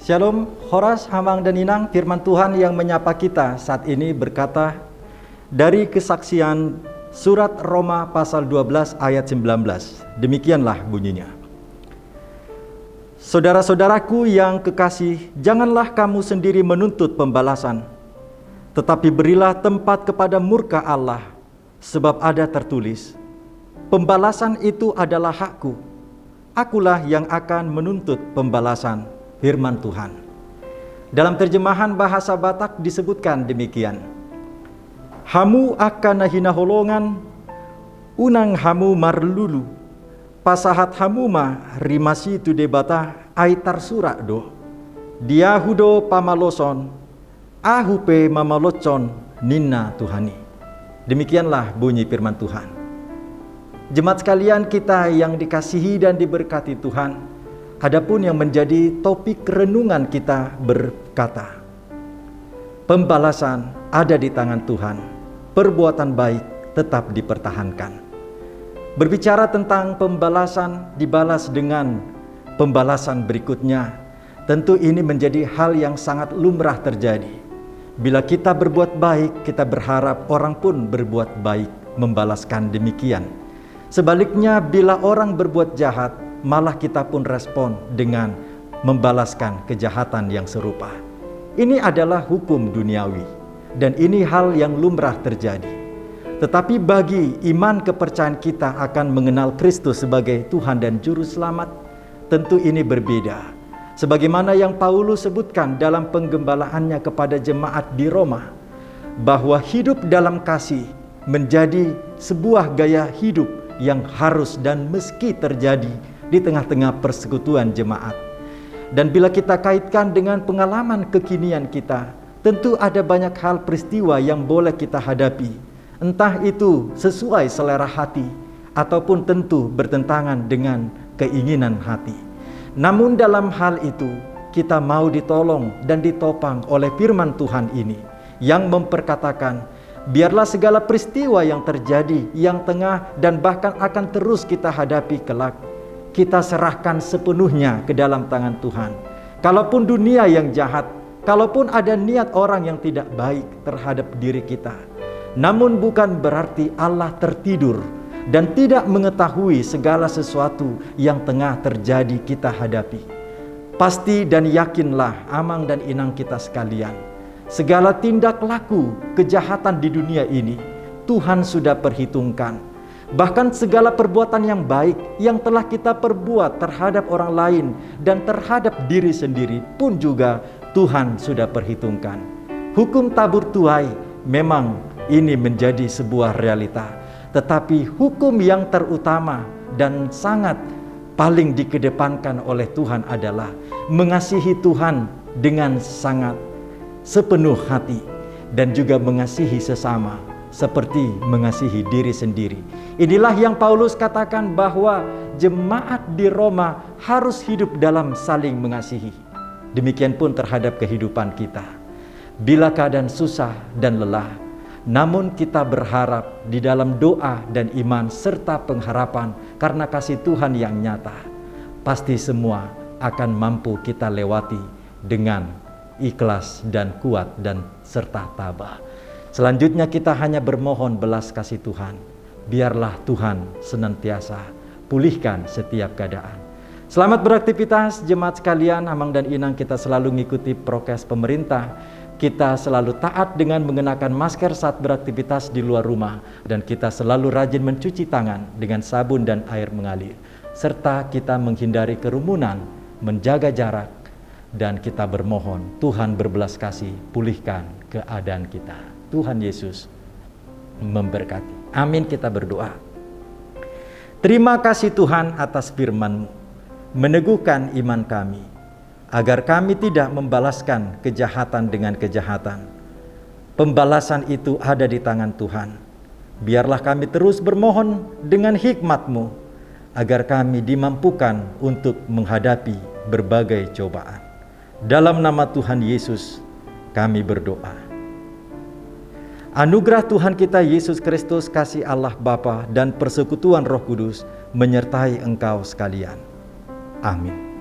Shalom, Horas, Hamang, dan Inang. Firman Tuhan yang menyapa kita saat ini berkata dari kesaksian surat Roma pasal 12 ayat 19. Demikianlah bunyinya. Saudara-saudaraku yang kekasih, janganlah kamu sendiri menuntut pembalasan, tetapi berilah tempat kepada murka Allah, sebab ada tertulis, pembalasan itu adalah hakku, akulah yang akan menuntut pembalasan. Firman Tuhan. Dalam terjemahan bahasa Batak disebutkan demikian. Hamu akan hina holongan, unang hamu marlulu, pasahat hamu ma rimasi tu debata aitar surak do. Dia hudo pamaloson, ahupe mamalocon ninna Tuhani. Demikianlah bunyi firman Tuhan. Jemaat sekalian kita yang dikasihi dan diberkati Tuhan, adapun yang menjadi topik renungan kita berkata, pembalasan ada di tangan Tuhan, perbuatan baik tetap dipertahankan. Berbicara tentang pembalasan dibalas dengan pembalasan berikutnya, tentu ini menjadi hal yang sangat lumrah terjadi. Bila kita berbuat baik, kita berharap orang pun berbuat baik, membalaskan demikian. Sebaliknya, bila orang berbuat jahat, malah kita pun respon dengan membalaskan kejahatan yang serupa. Ini adalah hukum duniawi, dan ini hal yang lumrah terjadi. Tetapi bagi iman kepercayaan kita akan mengenal Kristus sebagai Tuhan dan Juru Selamat, tentu ini berbeda. Sebagaimana yang Paulus sebutkan dalam penggembalaannya kepada jemaat di Roma, bahwa hidup dalam kasih menjadi sebuah gaya hidup yang harus dan meski terjadi di tengah-tengah persekutuan jemaat. Dan bila kita kaitkan dengan pengalaman kekinian kita, tentu ada banyak hal peristiwa yang boleh kita hadapi, entah itu sesuai selera hati ataupun tentu bertentangan dengan keinginan hati. Namun dalam hal itu kita mau ditolong dan ditopang oleh firman Tuhan ini yang memperkatakan, biarlah segala peristiwa yang terjadi, yang tengah dan bahkan akan terus kita hadapi kelak, kita serahkan sepenuhnya ke dalam tangan Tuhan. Kalaupun dunia yang jahat, kalaupun ada niat orang yang tidak baik terhadap diri kita, namun bukan berarti Allah tertidur dan tidak mengetahui segala sesuatu yang tengah terjadi kita hadapi. Pasti dan yakinlah Amang dan Inang kita sekalian, segala tindak laku kejahatan di dunia ini Tuhan sudah perhitungkan. Bahkan segala perbuatan yang baik yang telah kita perbuat terhadap orang lain dan terhadap diri sendiri pun juga Tuhan sudah perhitungkan. Hukum tabur tuai memang ini menjadi sebuah realita. Tetapi hukum yang terutama dan sangat paling dikedepankan oleh Tuhan adalah mengasihi Tuhan dengan sangat sepenuh hati dan juga mengasihi sesama seperti mengasihi diri sendiri. Inilah yang Paulus katakan bahwa jemaat di Roma harus hidup dalam saling mengasihi. Demikian pun terhadap kehidupan kita. Bila keadaan susah dan lelah, namun kita berharap di dalam doa dan iman serta pengharapan karena kasih Tuhan yang nyata, pasti semua akan mampu kita lewati dengan ikhlas dan kuat dan serta tabah. Selanjutnya kita hanya bermohon belas kasih Tuhan. Biarlah Tuhan senantiasa pulihkan setiap keadaan. Selamat beraktivitas jemaat sekalian. Amang dan Inang kita selalu mengikuti prokes pemerintah. Kita selalu taat dengan mengenakan masker saat beraktivitas di luar rumah. Dan kita selalu rajin mencuci tangan dengan sabun dan air mengalir. Serta kita menghindari kerumunan, menjaga jarak. Dan kita bermohon Tuhan berbelas kasih pulihkan keadaan kita. Tuhan Yesus memberkati. Amin, kita berdoa. Terima kasih Tuhan atas firman-Mu, meneguhkan iman kami, agar kami tidak membalaskan kejahatan dengan kejahatan. Pembalasan itu ada di tangan Tuhan. Biarlah kami terus bermohon dengan hikmat-Mu, agar kami dimampukan untuk menghadapi berbagai cobaan. Dalam nama Tuhan Yesus kami berdoa. Anugerah Tuhan kita Yesus Kristus, kasih Allah Bapa dan persekutuan Roh Kudus menyertai engkau sekalian. Amin.